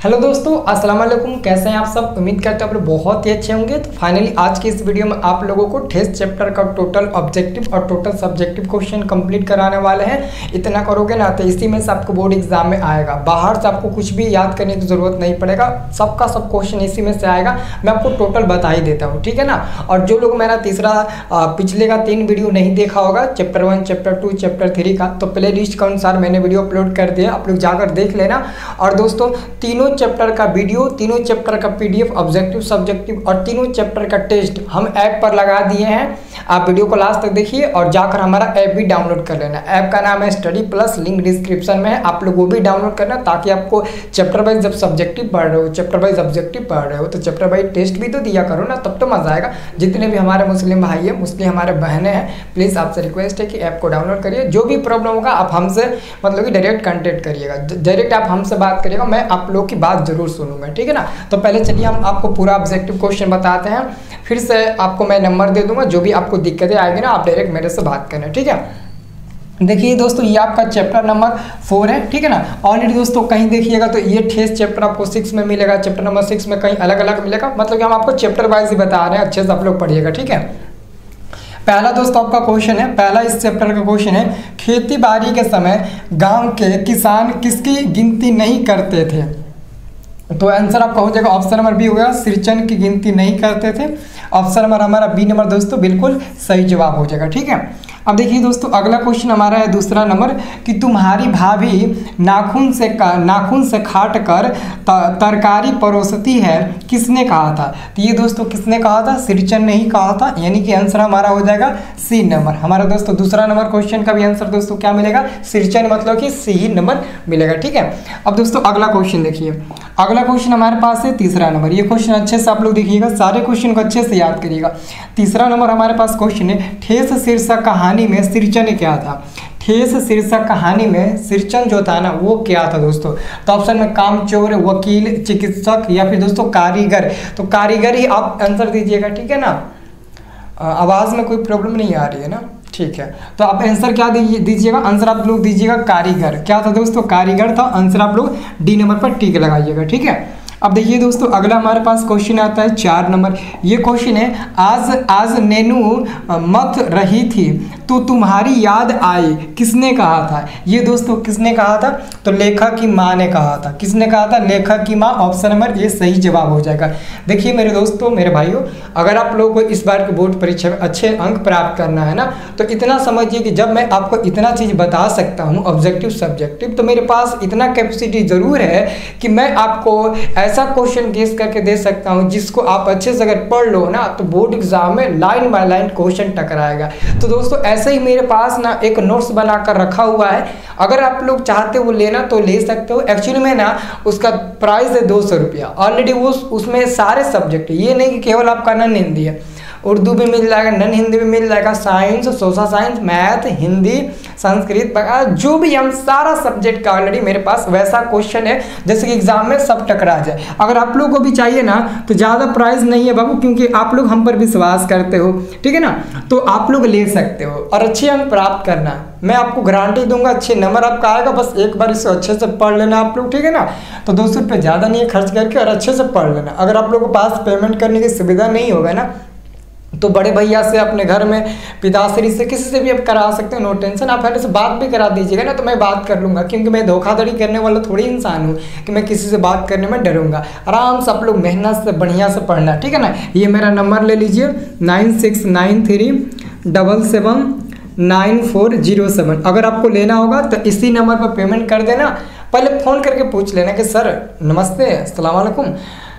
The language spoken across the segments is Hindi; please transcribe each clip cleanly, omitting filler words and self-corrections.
हेलो दोस्तों, अस्सलाम वालेकुम। कैसे हैं आप सब? उम्मीद करते हैं आप बहुत ही अच्छे होंगे। तो फाइनली आज की इस वीडियो में आप लोगों को टेस्ट चैप्टर का टोटल ऑब्जेक्टिव और टोटल सब्जेक्टिव क्वेश्चन कंप्लीट कराने वाले हैं। इतना करोगे ना तो इसी में से आपको बोर्ड एग्जाम में आएगा। बाहर से आपको कुछ भी याद करने की जरूरत नहीं पड़ेगा, सबका सब क्वेश्चन इसी में से आएगा। मैं आपको टोटल बता ही देता हूँ, ठीक है ना। और जो लोग मेरा पिछले का 3 वीडियो नहीं देखा होगा, चैप्टर 1, चैप्टर 2, चैप्टर 3 का, तो प्ले लिस्ट के अनुसार मैंने वीडियो अपलोड कर दिया, आप लोग जाकर देख लेना। और दोस्तों तीनों चैप्टर का वीडियो, तीनों चैप्टर का पीडीएफ, ऑब्जेक्टिव, सब्जेक्टिव और तीनों चैप्टर का टेस्ट हम ऐप पर लगा दिए हैं। आप वीडियो को लास्ट तक देखिए और जाकर हमारा ऐप भी डाउनलोड कर लेना। ऐप का नाम है स्टडी प्लस, लिंक डिस्क्रिप्शन में है। आप लोग वो भी डाउनलोड करना ताकि आपको चैप्टर वाइज जब सब्जेक्टिव पढ़ रहे हो, चैप्टर वाइज ऑब्जेक्टिव पढ़ रहे हो, तो चैप्टर वाइज टेस्ट भी तो दिया करो ना, तब तो मजा आएगा। जितने भी हमारे मुस्लिम भाई है, मुस्लिम हमारे बहनें हैं, प्लीज़ आपसे रिक्वेस्ट है कि ऐप को डाउनलोड करिए। जो भी प्रॉब्लम होगा आप हमसे मतलब कि डायरेक्ट कॉन्टेक्ट करिएगा, डायरेक्ट आप हमसे बात करिएगा, मैं आप लोग की बात जरूर सुनूंगा, ठीक है ना। तो पहले चलिए हम आपको पूरा ऑब्जेक्टिव क्वेश्चन बताते हैं, फिर से आपको मैं नंबर दे दूंगा। जो भी आपको दिक्कतें आएगी ना, आप डायरेक्ट मेरे से बात करना, ठीक है। देखिए दोस्तों, ये आपका चैप्टर नंबर 4 है, ठीक है ना। ऑलरेडी दोस्तों कहीं देखिएगा तो ये टेस्ट चैप्टर आपको 6 में मिलेगा, चैप्टर नंबर 6 में कहीं अलग अलग मिलेगा, मतलब कि हम आपको चैप्टर वाइज ही बता रहे हैं, अच्छे से आप लोग पढ़िएगा, ठीक है। पहला दोस्तों आपका क्वेश्चन है, पहला इस चैप्टर का क्वेश्चन है, खेती बाड़ी के समय गांव के किसान किसकी गिनती नहीं करते थे? तो आंसर आपका हो जाएगा ऑप्शन नंबर बी होगा, सिरचन की गिनती नहीं करते थे। ऑप्शन नंबर हमारा बी नंबर दोस्तों बिल्कुल सही जवाब हो जाएगा, ठीक है। अब देखिए दोस्तों, अगला क्वेश्चन हमारा है दूसरा नंबर कि तुम्हारी भाभी नाखून से काट कर तरकारी परोसती है, किसने कहा था? तो ये दोस्तों किसने कहा था? सिरचन ने ही कहा था, यानी कि आंसर हमारा हो जाएगा सी नंबर। हमारा दोस्तों दूसरा नंबर क्वेश्चन का भी आंसर दोस्तों क्या मिलेगा? सिरचन, मतलब कि सी नंबर मिलेगा, ठीक है। अब दोस्तों अगला क्वेश्चन देखिए, अगला क्वेश्चन हमारे पास है तीसरा नंबर। ये क्वेश्चन अच्छे से आप लोग देखिएगा, सारे क्वेश्चन को अच्छे से याद करिएगा। तीसरा नंबर हमारे पास क्वेश्चन है, ठेस शीर्षक कहानी में सिरचन क्या था? ठेस शीर्षक कहानी में सिरचन जो था ना वो क्या था दोस्तों? तो ऑप्शन में कामचोर, वकील, चिकित्सक या फिर दोस्तों कारीगर। तो कारीगर ही आप आंसर दीजिएगा, ठीक है ना। आवाज़ में कोई प्रॉब्लम नहीं आ रही है ना, ठीक है। तो आप आंसर क्या दीजिएगा? आंसर आप लोग दीजिएगा कारीगर। क्या था दोस्तों? कारीगर था। आंसर आप लोग डी नंबर पर टिक लगाइएगा, ठीक है। अब देखिए दोस्तों अगला हमारे पास क्वेश्चन आता है 4 नंबर। ये क्वेश्चन है, आज नैनू मत रही थी तो तुम्हारी याद आई, किसने कहा था? ये दोस्तों किसने कहा था? तो लेखक की माँ ने कहा था। किसने कहा था? लेखक की माँ। ऑप्शन नंबर ये सही जवाब हो जाएगा। देखिए मेरे दोस्तों, मेरे भाइयों, अगर आप लोगों को इस बार की बोर्ड परीक्षा में अच्छे अंक प्राप्त करना है ना, तो इतना समझिए कि जब मैं आपको इतना चीज़ बता सकता हूँ ऑब्जेक्टिव सब्जेक्टिव, तो मेरे पास इतना कैपेसिटी ज़रूर है कि मैं आपको ऐसा क्वेश्चन गेस करके दे सकता हूं जिसको आप अच्छे से अगर पढ़ लो ना तो बोर्ड एग्जाम में लाइन बाय लाइन क्वेश्चन टकराएगा। तो दोस्तों ऐसे ही मेरे पास ना एक नोट्स बनाकर रखा हुआ है, अगर आप लोग चाहते हो लेना तो ले सकते हो। एक्चुअली में ना उसका प्राइस है 200 रुपया। ऑलरेडी वो उसमें सारे सब्जेक्ट, ये नहीं कि केवल आपका नॉन हिंदी है, उर्दू भी मिल जाएगा, नॉन हिंदी भी मिल जाएगा, science, social science, math, Hindi, Sanskrit वगैरह जो भी हम सारा सब्जेक्ट का ऑलरेडी मेरे पास वैसा क्वेश्चन है जैसे कि एग्जाम में सब टकरा जाए। अगर आप लोगों को भी चाहिए ना तो ज़्यादा प्राइस नहीं है बाबू, क्योंकि आप लोग हम पर विश्वास करते हो, ठीक है ना। तो आप लोग ले सकते हो और अच्छे अंक प्राप्त करना, मैं आपको गारंटी दूंगा, अच्छे नंबर आपका आएगा। बस एक बार इसे अच्छे से पढ़ लेना आप लोग, ठीक है ना। तो 200 रुपये ज़्यादा नहीं है खर्च करके, और अच्छे से पढ़ लेना। अगर आप लोगों के पास पेमेंट करने की सुविधा नहीं होगा ना, तो बड़े भैया से, अपने घर में पिताश्री से, किसी से भी आप करा सकते हो, नो टेंशन। आप पहले से बात भी करा दीजिएगा ना, तो मैं बात कर लूँगा, क्योंकि मैं धोखाधड़ी करने वाला थोड़ी इंसान हूँ कि मैं किसी से बात करने में डरूंगा। आराम से आप लोग मेहनत से बढ़िया से पढ़ना, ठीक है ना। ये मेरा नंबर ले लीजिए 9693779407। अगर आपको लेना होगा तो इसी नंबर पर पेमेंट कर देना। पहले फ़ोन करके पूछ लेना कि सर नमस्ते, अस्सलाम वालेकुम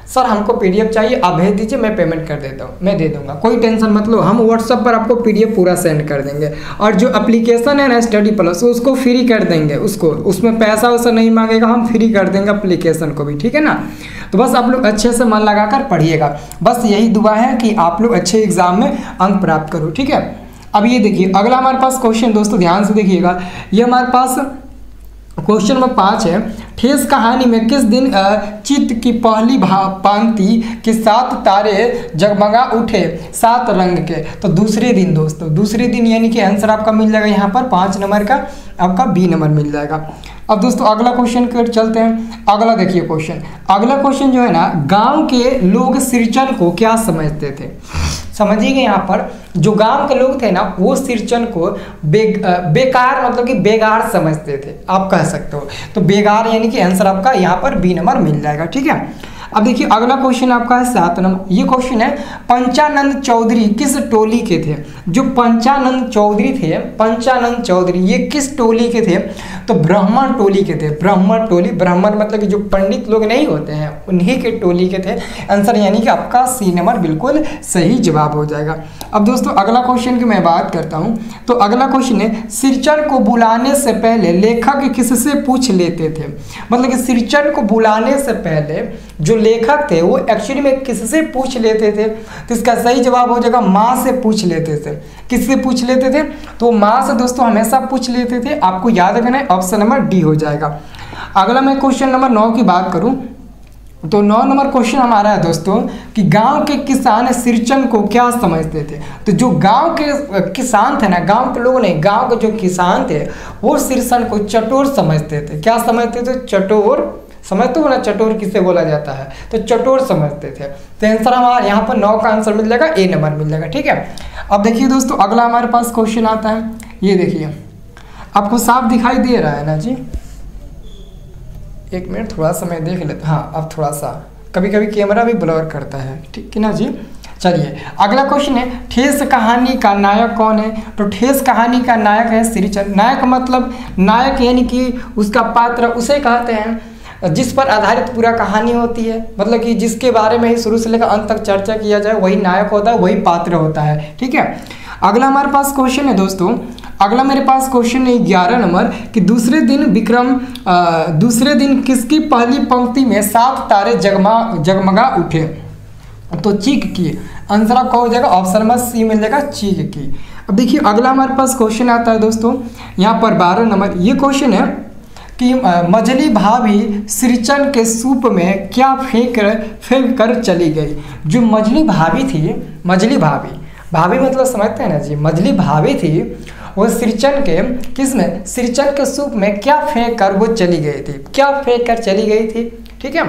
सर, हमको पीडीएफ चाहिए, आप भेज दीजिए, मैं पेमेंट कर देता हूँ, मैं दे दूंगा, कोई टेंशन मत लो। हम व्हाट्सएप पर आपको पीडीएफ पूरा सेंड कर देंगे। और जो एप्लीकेशन है ना स्टडी प्लस, उसको फ्री कर देंगे, उसको उसमें पैसा वैसा नहीं मांगेगा, हम फ्री कर देंगे एप्लीकेशन को भी, ठीक है ना। तो बस आप लोग अच्छे से मन लगाकर पढ़िएगा, बस यही दुआ है कि आप लोग अच्छे एग्जाम में अंक प्राप्त करो, ठीक है। अब ये देखिए अगला हमारे पास क्वेश्चन दोस्तों ध्यान से देखिएगा, ये हमारे पास क्वेश्चन नंबर 5 है, ठेस कहानी में किस दिन चित्त की पहली पंक्ति के 7 तारे जगमगा उठे 7 रंग के? तो दूसरे दिन दोस्तों, दूसरे दिन, यानी कि आंसर आपका मिल जाएगा यहाँ पर 5 नंबर का, आपका बी नंबर मिल जाएगा। अब दोस्तों अगला क्वेश्चन की ओर चलते हैं। अगला देखिए क्वेश्चन, अगला क्वेश्चन जो है ना, गांव के लोग सिरचन को क्या समझते थे? समझिएगा, यहाँ पर जो गांव के लोग थे ना, वो सिरचन को बेकार मतलब कि बेगार समझते थे, आप कह सकते हो। तो बेगार यानी कि आंसर आपका यहाँ पर बी नंबर मिल जाएगा। ठीक है, अब देखिए अगला क्वेश्चन आपका है 7 नंबर। ये क्वेश्चन है, पंचानंद चौधरी किस टोली के थे? जो पंचानंद चौधरी थे, पंचानंद चौधरी ये किस टोली के थे? तो ब्राह्मण टोली के थे। ब्राह्मण टोली, ब्राह्मण मतलब कि जो पंडित लोग नहीं होते हैं, उन्हीं के टोली के थे। आंसर यानी कि आपका सी नंबर बिल्कुल सही जवाब हो जाएगा। अब दोस्तों अगला क्वेश्चन की मैं बात करता हूँ, तो अगला क्वेश्चन है, सिरचन को बुलाने से पहले लेखक किससे पूछ लेते थे? मतलब कि सिरचन को बुलाने से पहले जो लेखक थे वो एक्चुअली में किससे पूछ लेते थे? तो इसका सही जवाब हो जाएगा माँ से पूछ लेते थे। किससे पूछ लेते थे? तो माँ से दोस्तों हमेशा पूछ लेते थे। आपको याद रखना है, ऑप्शन नंबर डी हो जाएगा। अगला मैं क्वेश्चन नंबर 9 की बात करूं, तो 9 नंबर क्वेश्चन हमारा है दोस्तों कि गांव के किसान सिरचन को क्या समझते थे? तो जो गांव के किसान थे ना, गांव के लोग नहीं, गांव के जो किसान थे वो सिरचन को चटोर समझते थे। क्या समझते थे? चटोर। समझते हो ना चटोर किसे बोला जाता है? तो चटोर समझते थे। तो आंसर हमारा यहाँ पर 9 का आंसर मिल जाएगा, ए नंबर मिल जाएगा। ठीक है, अब देखिए दोस्तों अगला हमारे पास क्वेश्चन आता है, ये देखिए आपको साफ दिखाई दे रहा है ना जी? एक मिनट थोड़ा सा मैं देख लेता। हाँ, अब थोड़ा सा कभी कभी कैमरा भी ब्लर करता है, ठीक है ना जी? चलिए अगला क्वेश्चन है, ठेस कहानी का नायक कौन है? तो ठेस कहानी का नायक है सिरचन। नायक मतलब नायक यानी कि उसका पात्र उसे कहते हैं जिस पर आधारित पूरा कहानी होती है, मतलब कि जिसके बारे में ही शुरू से लेकर अंत तक चर्चा किया जाए, वही नायक होता है, वही पात्र होता है। ठीक है, अगला हमारे पास क्वेश्चन है दोस्तों, अगला मेरे पास क्वेश्चन है 11 नंबर कि दूसरे दिन किसकी पहली पंक्ति में 7 तारे जगमगा उठे? तो चीक की। आंसर आपका हो जाएगा ऑप्शन नंबर सी मिल जाएगा, चीक की। अब देखिए अगला हमारे पास क्वेश्चन आता है दोस्तों यहाँ पर 12 नंबर। ये क्वेश्चन है कि मझली भाभी सिरचन के सूप में क्या फेंक कर चली गई? जो मझली भाभी थी, मझली भाभी मतलब समझते हैं ना जी, मझली भाभी थी, वो सिरचन के किसमें? सिरचन के सूप में क्या फेंक कर वो चली गई थी? क्या फेंक कर चली गई थी? ठीक है,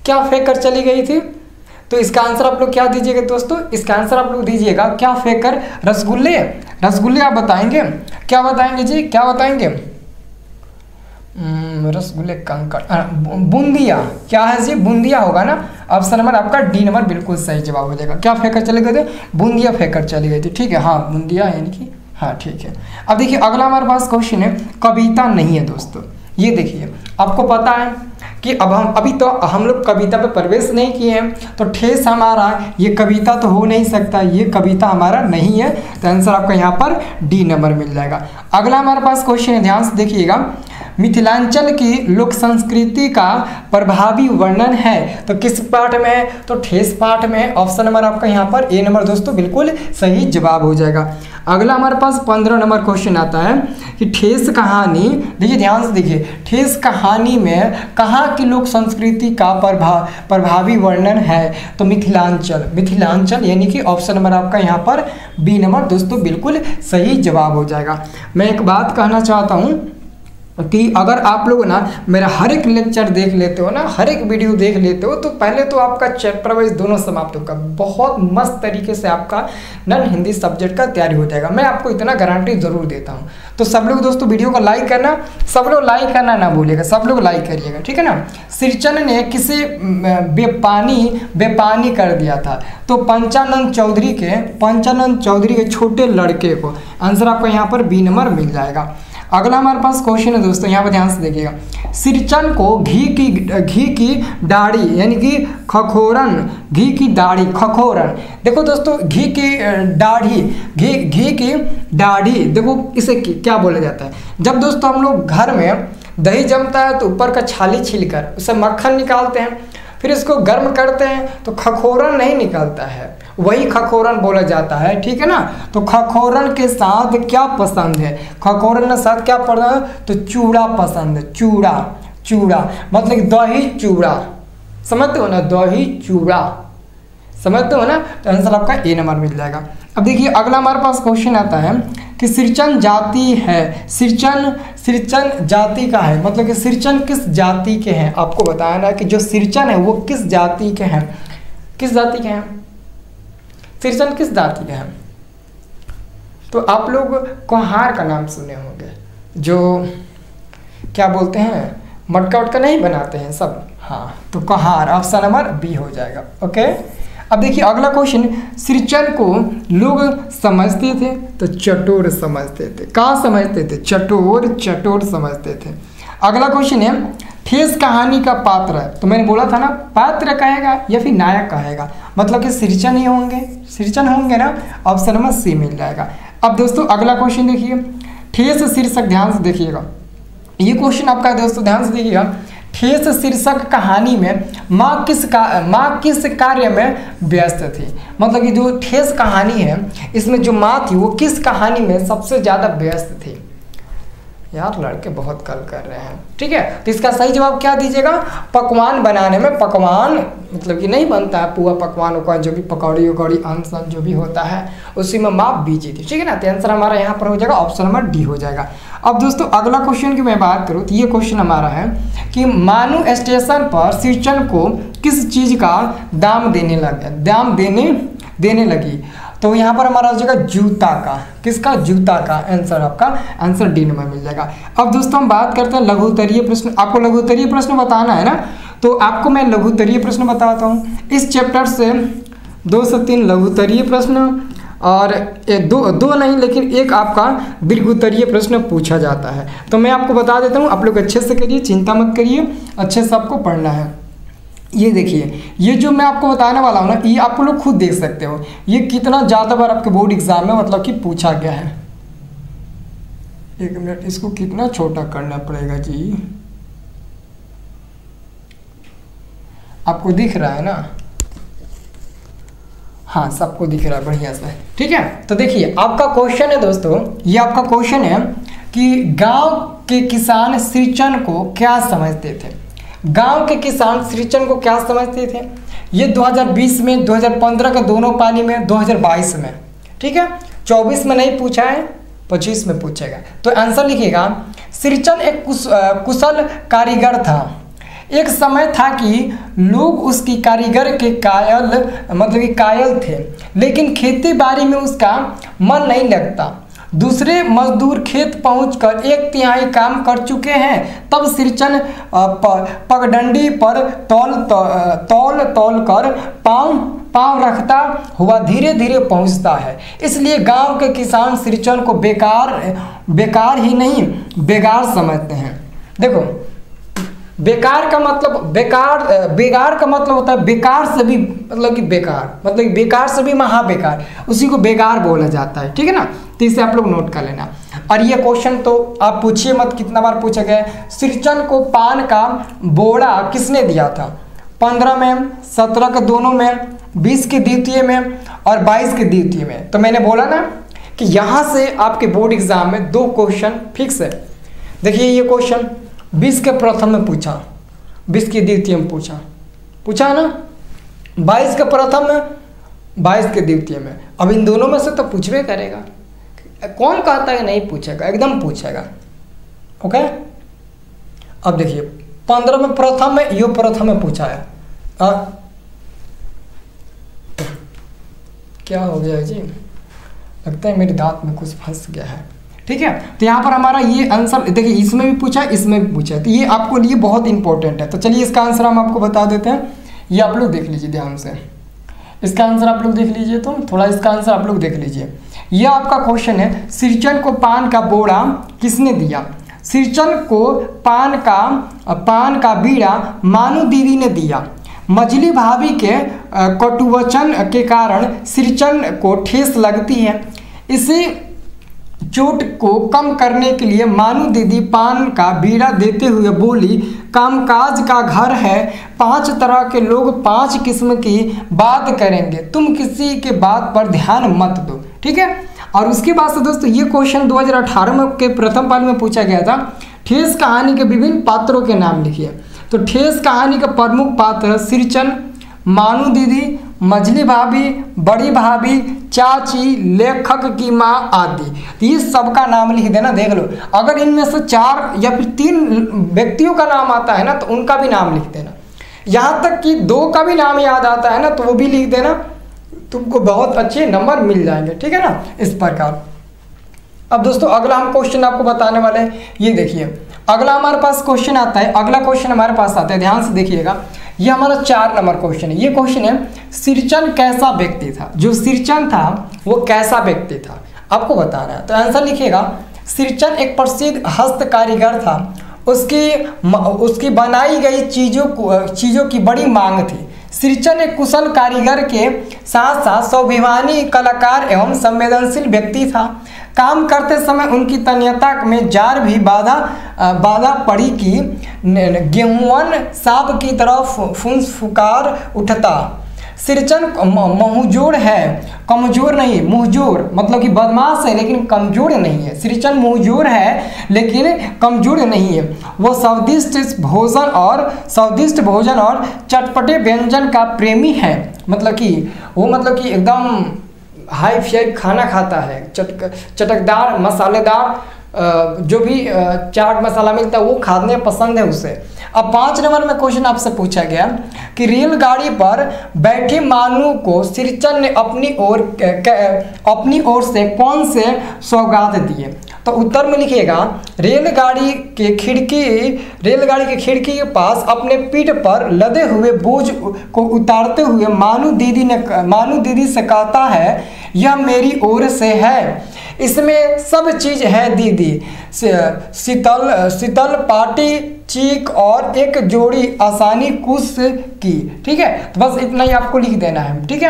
क्या फेंक कर चली गई थी? तो इसका आंसर आप लोग क्या दीजिएगा दोस्तों? इसका आंसर आप लोग दीजिएगा क्या फेंक कर? रसगुल्ले। रसगुल्ले आप बताएंगे? क्या बताएंगे जी? क्या बताएंगे? रसगुल्ले, कंकड़, बूंदिया। क्या है जी? बूंदिया होगा ना। ऑप्शन नंबर आपका डी नंबर बिल्कुल सही जवाब हो जाएगा। क्या फेंक कर चले गए थे? बूंदिया फेंक कर चली गई थी। ठीक है, हाँ बूंदिया यानी कि हाँ ठीक है। अब देखिए अगला हमारे पास क्वेश्चन है, कविता नहीं है दोस्तों। ये देखिए आपको पता है कि अब अभी तो हम लोग कविता पे प्रवेश नहीं किए हैं, तो ठेस हमारा ये कविता तो हो नहीं सकता, ये कविता हमारा नहीं है। तो आंसर आपका यहाँ पर डी नंबर मिल जाएगा। अगला हमारे पास क्वेश्चन है, ध्यान से देखिएगा, मिथिलांचल की लोक संस्कृति का प्रभावी वर्णन है। तो किस पाठ में? तो ठेस पाठ में। ऑप्शन नंबर आपका यहाँ पर ए नंबर दोस्तों बिल्कुल सही जवाब हो जाएगा। अगला हमारे पास 15 नंबर क्वेश्चन आता है कि ठेस कहानी, देखिए ध्यान से देखिए, ठेस कहानी में कहाँ की लोक संस्कृति का प्रभावी वर्णन है? तो मिथिलांचल यानी कि ऑप्शन नंबर आपका यहाँ पर बी नंबर दोस्तों बिल्कुल सही जवाब हो जाएगा। मैं एक बात कहना चाहता हूँ कि अगर आप लोग ना मेरा हर एक लेक्चर देख लेते हो ना, हर एक वीडियो देख लेते हो, तो पहले तो आपका चैप्टर वाइज दोनों समाप्त होगा, बहुत मस्त तरीके से आपका नॉन हिंदी सब्जेक्ट का तैयारी हो जाएगा। मैं आपको इतना गारंटी जरूर देता हूँ। तो सब लोग दोस्तों वीडियो को लाइक करना, सब लोग लाइक करना ना भूलिएगा, सब लोग लाइक करिएगा, ठीक है ना। सिरचन ने किसे बेपानी कर दिया था? तो पंचानंद चौधरी के छोटे लड़के को। आंसर आपको यहाँ पर बी नंबर मिल जाएगा। अगला हमारे पास क्वेश्चन है दोस्तों, यहाँ पर ध्यान से देखिएगा, सिरचन को घी की दाढ़ी यानी कि खखोरन, घी की दाढ़ी खखोरन। देखो दोस्तों घी की दाढ़ी देखो इसे क्या बोला जाता है? जब दोस्तों हम लोग घर में दही जमता है तो ऊपर का छाली छीलकर उससे मक्खन निकालते हैं, फिर इसको गर्म करते हैं तो खखोरन नहीं निकलता है, वही खखोरन बोला जाता है, ठीक है ना। तो खखोरन के साथ क्या पसंद है? खखोरन के साथ क्या पसंद है? तो चूड़ा पसंद है। चूड़ा मतलब दही चूड़ा, समझते हो ना, दही चूड़ा, समझते हो ना। तो आंसर आपका ए नंबर मिल जाएगा। अब देखिए अगला हमारे पास क्वेश्चन आता है कि सिरचन जाति है, सिरचन जाति का है, मतलब कि सिरचन किस जाति के हैं, आपको बताना कि जो सिरचन है वो किस जाति के हैं, किस जाति के हैं, सिरचन किस जाति के हैं। तो आप लोग कुम्हार का नाम सुने होंगे, जो क्या बोलते हैं मटका उटका नहीं बनाते हैं सब, हाँ, तो कुम्हार, ऑप्शन नंबर बी हो जाएगा। ओके, अब देखिए अगला क्वेश्चन, सिरचन को लोग समझते थे तो चटोर समझते थे, कहाँ समझते थे, चटोर समझते थे। अगला क्वेश्चन है, ठेस कहानी का पात्र है, तो मैंने बोला था ना पात्र कहेगा या फिर नायक कहेगा, मतलब कि सिरचन ही होंगे, सिरचन होंगे ना, ऑप्शन नंबर सी मिल जाएगा। अब दोस्तों अगला क्वेश्चन देखिए, ठेस शीर्षक, ध्यान से देखिएगा, ये क्वेश्चन आपका दोस्तों ध्यान से देखिएगा, ठेस शीर्षक कहानी में माँ किस कार्य में व्यस्त थी, मतलब कि जो ठेस कहानी है इसमें जो माँ थी वो किस कहानी में सबसे ज़्यादा व्यस्त थी। यार लड़के बहुत कल कर रहे हैं, ठीक है, तो इसका सही जवाब क्या दीजिएगा, पकवान बनाने में, पकवान मतलब कि नहीं बनता है पुआ पकवान उकवान, जो भी पकौड़ी उकौड़ी अनसन जो भी होता है उसी में माँ बीजी थी, ठीक है ना, तो आंसर हमारा यहाँ पर हो जाएगा, ऑप्शन नंबर डी हो जाएगा। अब दोस्तों अगला क्वेश्चन की मैं बात करूँ तो ये क्वेश्चन हमारा है कि मानू स्टेशन पर सिरचन को किस चीज़ का दाम देने लगी, तो यहाँ पर हमारा हो जाएगा जूता का, किसका, जूता का, आंसर आपका आंसर डी नंबर मिल जाएगा। अब दोस्तों हम बात करते हैं लघुत्तरीय प्रश्न, आपको लघुत्तरीय प्रश्न बताना है ना, तो आपको मैं लघुत्तरीय प्रश्न बताता हूँ। इस चैप्टर से 2 से 3 लघुत्तरीय प्रश्न और दो नहीं लेकिन एक आपका दीर्घोत्तरीय प्रश्न पूछा जाता है, तो मैं आपको बता देता हूँ, आप लोग अच्छे से करिए, चिंता मत करिए, अच्छे से आपको पढ़ना है। ये देखिए, ये जो मैं आपको बताने वाला हूँ ना, ये आप लोग खुद देख सकते हो ये कितना ज़्यादा बार आपके बोर्ड एग्जाम में मतलब कि पूछा गया है। एक मिनट, इसको कितना छोटा करना पड़ेगा जी, आपको दिख रहा है ना, हाँ सबको दिख रहा है बढ़िया से, ठीक है। तो देखिए आपका क्वेश्चन है दोस्तों, ये आपका क्वेश्चन है कि गांव के किसान सिरचन को क्या समझते थे, गांव के किसान सिरचन को क्या समझते थे। ये 2020 में, 2015 का दोनों पाली में, 2022 में, ठीक है, 24 में नहीं पूछा है, 25 में पूछेगा। तो आंसर लिखिएगा, सिरचन एक कुशल कारीगर था, एक समय था कि लोग उसकी कारीगर के कायल थे, लेकिन खेती बाड़ी में उसका मन नहीं लगता। दूसरे मजदूर खेत पहुंचकर 1/3 काम कर चुके हैं, तब सिरचन पगडंडी पर तौल कर पाँव रखता हुआ धीरे धीरे पहुंचता है। इसलिए गांव के किसान सिरचन को बेकार ही नहीं बेगार समझते हैं। देखो बेकार का मतलब बेगार का मतलब होता है बेकार से भी मतलब कि बेकार, मतलब कि बेकार से भी महाबेकार, उसी को बेगार बोला जाता है, ठीक है ना, तो इसे आप लोग नोट कर लेना। और ये क्वेश्चन तो आप पूछिए मत कितना बार पूछा गया है। सिरचन को पान का बोरा किसने दिया था, 15 में, 17 के दोनों में, 20 के द्वितीय में और 22 के द्वितीय में। तो मैंने बोला ना कि यहाँ से आपके बोर्ड एग्जाम में 2 क्वेश्चन फिक्स है। देखिए ये क्वेश्चन 20 के प्रथम में पूछा, 20 के द्वितीय में पूछा है ना, 22 के प्रथम में, 22 के द्वितीय में। अब इन दोनों में से तो पूछबे करेगा, कौन कहता है नहीं पूछेगा, एकदम पूछेगा। ओके, अब देखिए 15 में प्रथम में, यो प्रथम में पूछा है। क्या हो गया जी, लगता है मेरे दांत में कुछ फंस गया है, ठीक है। तो यहाँ पर हमारा ये आंसर देखिए, इसमें भी पूछा है, इसमें भी पूछा है, तो ये आपको लिए बहुत इंपॉर्टेंट है। तो चलिए इसका आंसर हम आपको बता देते हैं, ये आप लोग देख लीजिए ध्यान से, इसका आंसर आप लोग देख लीजिए, तो थोड़ा इसका आंसर आप लोग देख लीजिए। ये आपका क्वेश्चन है, सिरचन को पान का बोरा किसने दिया। सिरचन को पान का बीड़ा मानू दीदी ने दिया। मझली भाभी के कटुवचन के कारण सिरचन को ठेस लगती है। इसी चोट को कम करने के लिए मानू दीदी पान का बीड़ा देते हुए बोली, कामकाज का घर है, 5 तरह के लोग 5 किस्म की बात करेंगे, तुम किसी के बात पर ध्यान मत दो, ठीक है। और उसके बाद से दोस्तों ये क्वेश्चन 2018 में के प्रथम पाली में पूछा गया था, ठेस कहानी के विभिन्न पात्रों के नाम लिखिए। तो ठेस कहानी का प्रमुख पात्र सिरचन, मानू दीदी, मझली भाभी, बड़ी भाभी, चाची, लेखक की माँ आदि। तो ये सबका नाम लिख देना। देख लो, अगर इनमें से 4 या फिर 3 व्यक्तियों का नाम आता है ना तो उनका भी नाम लिख देना। यहाँ तक कि 2 का भी नाम याद आता है ना तो वो भी लिख देना, तुमको बहुत अच्छे नंबर मिल जाएंगे, ठीक है ना, इस प्रकार। अब दोस्तों अगला हम क्वेश्चन आपको बताने वाले हैं। ये देखिए, अगला हमारे पास क्वेश्चन आता है, अगला क्वेश्चन हमारे पास आता है, ध्यान से देखिएगा। ये हमारा 4 नंबर क्वेश्चन है। ये क्वेश्चन है, सिरचन कैसा व्यक्ति था? जो सिरचन था वो कैसा व्यक्ति था, आपको बताना है। तो आंसर लिखिएगा, सिरचन एक प्रसिद्ध हस्त कारीगर था। उसकी बनाई गई चीज़ों की बड़ी मांग थी। सिरचन एक कुशल कारीगर के साथ साथ स्वाभिमानी कलाकार एवं संवेदनशील व्यक्ति था। काम करते समय उनकी तन्यता में जार भी बाधा पड़ी कि गेहूं सांप की तरह फुंकार उठता। सिरचन मुंहजोर है, कमजोर नहीं। मुंहजोर मतलब कि बदमाश है लेकिन कमजोर नहीं है। सिरचन मुंहजोर है लेकिन कमजोर नहीं है। वो स्वादिष्ट भोजन और चटपटे व्यंजन का प्रेमी है। मतलब कि एकदम हाई फाई खाना खाता है, चटकदार मसालेदार जो भी चाट मसाला मिलता है वो खाने पसंद है उसे। अब 5 नंबर में क्वेश्चन आपसे पूछा गया कि रेलगाड़ी पर बैठे मानू को सिरचन ने अपनी ओर से कौन से सौगात दिए? तो उत्तर में लिखिएगा, रेलगाड़ी के खिड़की के पास अपने पीठ पर लदे हुए बोझ को उतारते हुए मानू दीदी से कहता है, यह मेरी ओर से है, इसमें सब चीज है दीदी। शीतल पाटी, चीक और एक जोड़ी आसानी कुश की। ठीक है, तो बस इतना ही आपको लिख देना है। ठीक है,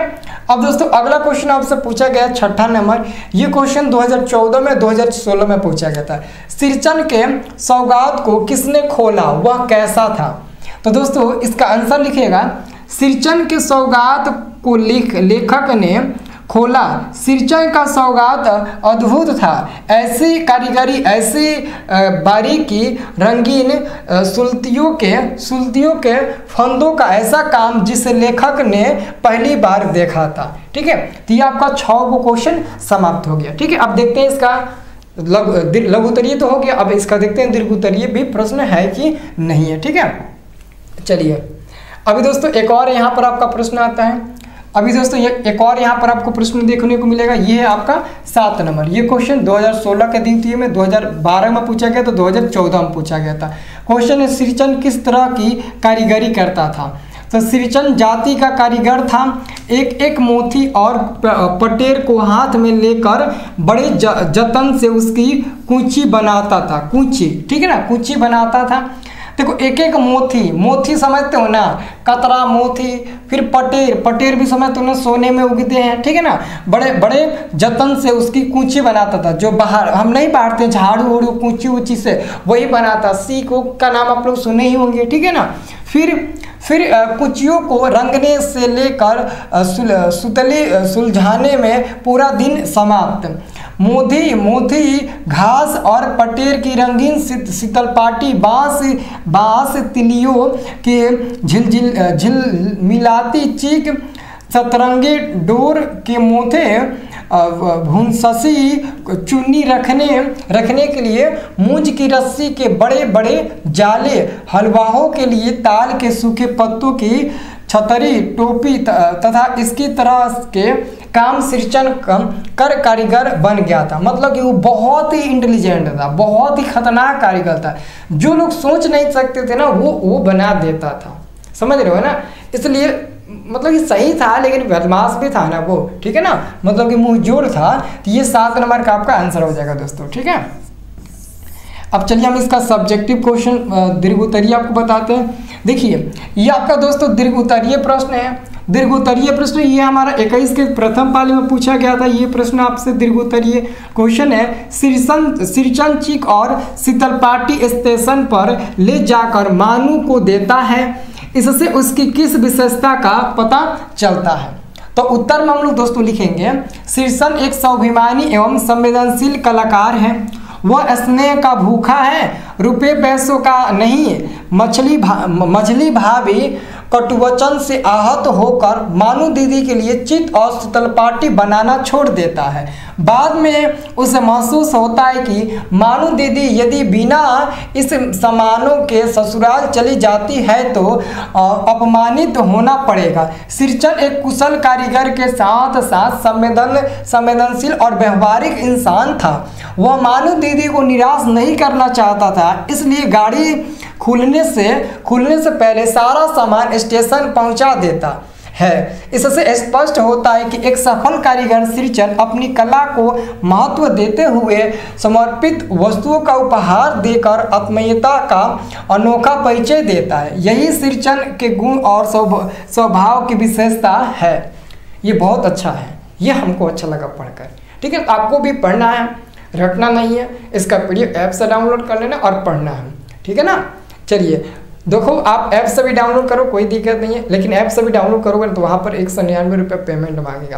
अब दोस्तों अगला क्वेश्चन आपसे पूछा गया 6ठा नंबर। ये क्वेश्चन 2014 में 2016 में पूछा गया था। सिरचन के सौगात को किसने खोला, वह कैसा था? तो दोस्तों इसका आंसर लिखिएगा, सिरचन के सौगात को लेखक ने खोला। सिरचन का सौगात अद्भुत था। ऐसी कारीगरी, ऐसी बारीकी, रंगीन सुल्तियों के फंदों का ऐसा काम जिसे लेखक ने पहली बार देखा था। ठीक है, तो ये आपका 6 क्वेश्चन समाप्त हो गया। ठीक है, अब देखते हैं इसका लघु उत्तरीय तो हो गया, अब इसका देखते हैं दीर्घ उत्तरीय भी प्रश्न है कि नहीं है। ठीक है, चलिए अभी दोस्तों एक और यहाँ पर आपका प्रश्न आता है। अभी दोस्तों ये एक और यहाँ पर आपको प्रश्न देखने को मिलेगा। ये है आपका 7 नंबर। ये क्वेश्चन 2016 के द्वितीय में, 2012 में पूछा गया, तो 2014 में पूछा गया था। क्वेश्चन है, सिरचन किस तरह की कारीगरी करता था? तो सिरचन जाति का कारीगर था। एक मोती और पटेर को हाथ में लेकर बड़े जतन से उसकी कूंची बनाता था। कूंची, ठीक है ना, कूंची बनाता था। देखो एक मोती समझते हो ना, कतरा मोती, फिर पटेर भी समझते हो ना, सोने में उगते हैं। ठीक है ना, बड़े बड़े जतन से उसकी कूंची बनाता था। जो बाहर हम नहीं बांटते झाड़ू उड़ू कूंची से, वही बनाता। सीख का नाम आप लोग सुने ही होंगे। ठीक है ना, फिर कुचियों को रंगने से लेकर सुलझाने में पूरा दिन समाप्त। मोधी घास और पटेर की रंगीन शीतलपाटी, बांस तिलियों के झिलमिलाती चीक, सतरंगी डोर के मोथे, भुनससी चुन्नी रखने के लिए मूंज की रस्सी के बड़े बड़े जाले, हलवाओं के लिए ताल के सूखे पत्तों की छतरी, टोपी तथा इसकी तरह के काम सिरचन कर कारीगर बन गया था। मतलब कि वो बहुत ही इंटेलिजेंट था, बहुत ही खतरनाक कारीगर था। जो लोग सोच नहीं सकते थे ना वो बना देता था। समझ रहे हो ना, इसलिए मतलब कि सही था लेकिन बदमाश भी था ना वो। ठीक है ना, मतलब कि मुंहजोर था। तो ये 7 नंबर का आपका आंसर हो जाएगा दोस्तों। ठीक है, अब चलिए हम इसका सब्जेक्टिव क्वेश्चन दीर्घ उत्तरीय आपको बताते हैं। देखिए ये आपका दोस्तों दीर्घ उत्तरीय प्रश्न है। दीर्घ उत्तरीय प्रश्न ये हमारा 21 के प्रथम पाली में पूछा गया था। ये प्रश्न आपसे दीर्घ उत्तरीय क्वेश्चन है। सिरचन चीक और शीतलपाटी स्टेशन पर ले जाकर मानू को देता है, इससे उसकी किस विशेषता का पता चलता है? तो उत्तर में हम लोग दोस्तों लिखेंगे, सिरचन एक स्वाभिमानी एवं संवेदनशील कलाकार है। वह स्नेह का भूखा है, रुपये पैसों का नहीं। मछली भाभी कटुवचन से आहत होकर मानू दीदी के लिए चित और शीतलपाटी बनाना छोड़ देता है। बाद में उसे महसूस होता है कि मानू दीदी यदि बिना इस सामानों के ससुराल चली जाती है तो अपमानित होना पड़ेगा। सिरचन एक कुशल कारीगर के साथ साथ संवेदनशील और व्यवहारिक इंसान था। वह मानू दीदी को निराश नहीं करना चाहता था, इसलिए गाड़ी खुलने से पहले सारा सामान स्टेशन पहुंचा देता है। इससे स्पष्ट होता है कि एक सफल कारीगर सिरचन अपनी कला को महत्व देते हुए समर्पित वस्तुओं का उपहार देकर आत्मीयता का अनोखा परिचय देता है। यही सिरचन के गुण और स्वभाव की विशेषता है। ये बहुत अच्छा है, ये हमको अच्छा लगा पढ़कर। ठीक है, आपको भी पढ़ना है, रटना नहीं है। इसका PDF ऐप से डाउनलोड कर लेना और पढ़ना है। ठीक है ना। चलिए देखो, आप ऐप से भी डाउनलोड करो, कोई दिक्कत नहीं है, लेकिन ऐप से भी डाउनलोड करोगे तो वहाँ पर 199 रुपये पेमेंट मांगेगा।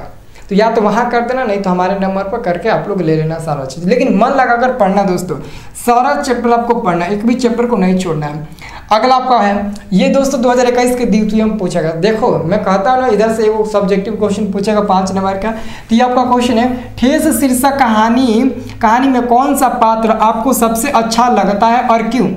तो या तो वहाँ कर देना, नहीं तो हमारे नंबर पर करके आप लोग ले लेना सारा चीज़। लेकिन मन लगाकर पढ़ना दोस्तों, सारा चैप्टर आपको पढ़ना है, एक भी चैप्टर को नहीं छोड़ना है। अगला आपका है ये दोस्तों 2021 के द्वितीय में पूछा गया। देखो मैं कहता हूँ ना, इधर से वो सब्जेक्टिव क्वेश्चन पूछेगा 5 नंबर का। तो ये आपका क्वेश्चन है, ठेस शीर्षक कहानी में कौन सा पात्र आपको सबसे अच्छा लगता है और क्यों?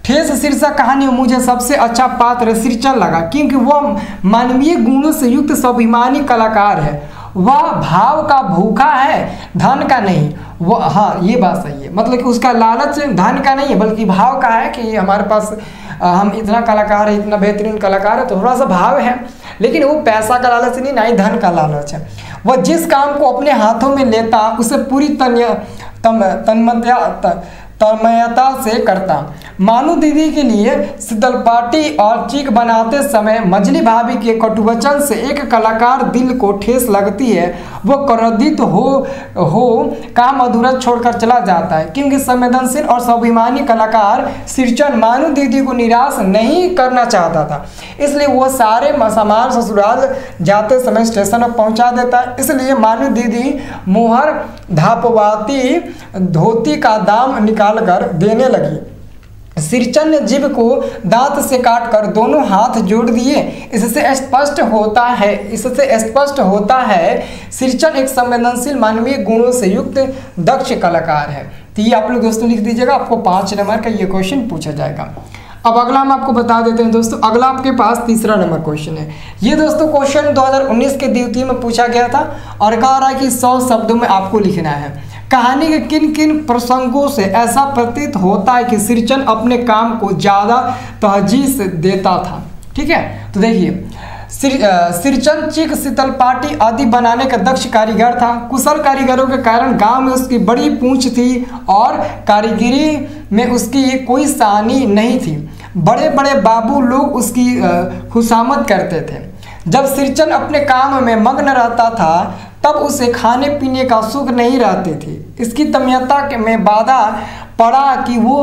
ठेस शीर्षक कहानी में मुझे सबसे अच्छा पात्र सिरचन लगा, क्योंकि वह मानवीय गुणों से युक्त स्वाभिमानी कलाकार है। वह भाव का भूखा है, धन का नहीं। वह, हाँ ये बात सही है, मतलब कि उसका लालच धन का नहीं है बल्कि भाव का है कि हमारे पास हम इतना कलाकार है, इतना बेहतरीन कलाकार है, तो थोड़ा सा भाव है। लेकिन वो पैसा का लालच नहीं, ना ही धन का लालच है। वह जिस काम को अपने हाथों में लेता उसे पूरी तन्मयता से करता। मानू दीदी के लिए शीतलपाटी और चीक बनाते समय मजली भाभी के कटुवचन से एक कलाकार दिल को ठेस लगती है। वो क्रोधित हो काम अधूरा छोड़कर चला जाता है, क्योंकि संवेदनशील और स्वाभिमानी कलाकार सिरचन मानू दीदी को निराश नहीं करना चाहता था। इसलिए वो सारे सामान ससुराल जाते समय स्टेशन पर पहुंचा देता है। इसलिए मानू दीदी मुहर धापवाती धोती का दाम निकाल कर देने लगी। सिरचन ने जीभ को दांत से काटकर दोनों हाथ जोड़ दिए। इससे स्पष्ट होता है सिरचन एक संवेदनशील मानवीय गुणों से युक्त दक्ष कलाकार है। तो ये आप लोग दोस्तों लिख दीजिएगा, आपको 5 नंबर का ये क्वेश्चन पूछा जाएगा। अब अगला हम आपको बता देते हैं दोस्तों, अगला आपके पास 3रा नंबर क्वेश्चन है। ये दोस्तों क्वेश्चन 2019 के द्वितीय में पूछा गया था और कह रहा है कि 100 शब्दों में आपको लिखना है। कहानी के किन किन प्रसंगों से ऐसा प्रतीत होता है कि सिरचन अपने काम को ज़्यादा तरजीह देता था? ठीक है, तो देखिए सिरचन चीक शीतलपाटी आदि बनाने का दक्ष कारीगर था। कुशल कारीगरों के कारण गांव में उसकी बड़ी पूंछ थी और कारीगरी में उसकी कोई सानी नहीं थी। बड़े बड़े बाबू लोग उसकी खुशामद करते थे। जब सिरचन अपने काम में मग्न रहता था तब उसे खाने पीने का सुख नहीं रहती थी। इसकी तमियता में बाधा पड़ा कि वो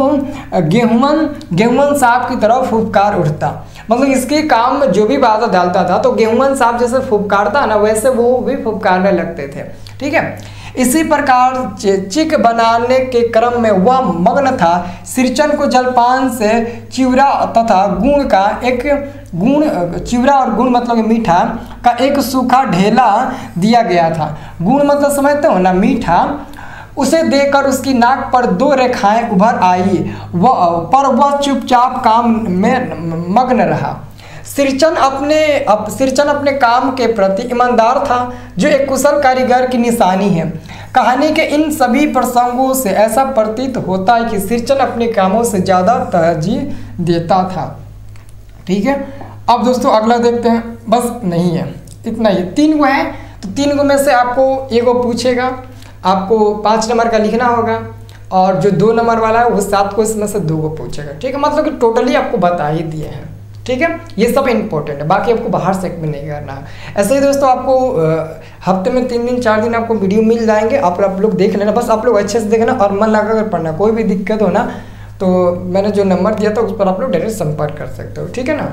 गेहूमन साहब की तरफ फुफकार उठता। मतलब इसके काम में जो भी बाधा डालता था तो गेहूमन साहब जैसे फुफकारता ना, वैसे वो भी फुफकारने लगते थे। ठीक है, इसी प्रकार चिक बनाने के क्रम में वह मग्न था। सिरचन को जलपान से चिवड़ा तथा गुण का एक चिवड़ा और गुण मतलब मीठा का एक सूखा ढेला दिया गया था। गुण मतलब समझते हो ना, मीठा। उसे देखकर उसकी नाक पर 2 रेखाएं उभर आई, पर वह चुपचाप काम में मग्न रहा। सिरचन अपने काम के प्रति ईमानदार था, जो एक कुशल कारीगर की निशानी है। कहानी के इन सभी प्रसंगों से ऐसा प्रतीत होता है कि सिरचन अपने कामों से ज़्यादा तरजीह देता था। ठीक है, अब दोस्तों अगला देखते हैं। बस नहीं है, इतना ही 3 गो है, तो 3 गो में से आपको एगो पूछेगा, आपको 5 नंबर का लिखना होगा और जो 2 नंबर वाला है वो 7 को इसमें से 2 को पूछेगा। ठीक है, मतलब कि टोटली आपको बता ही दिए हैं। ठीक है, ये सब इंपॉर्टेंट है, बाकी आपको बाहर से भी नहीं करना है। ऐसे ही दोस्तों आपको हफ्ते में 3 दिन 4 दिन आपको वीडियो मिल जाएंगे, आप लोग देख लेना। बस आप लोग अच्छे से देखना और मन लगा कर पढ़ना। कोई भी दिक्कत हो ना तो मैंने जो नंबर दिया था उस पर आप लोग डायरेक्ट संपर्क कर सकते हो। ठीक है ना।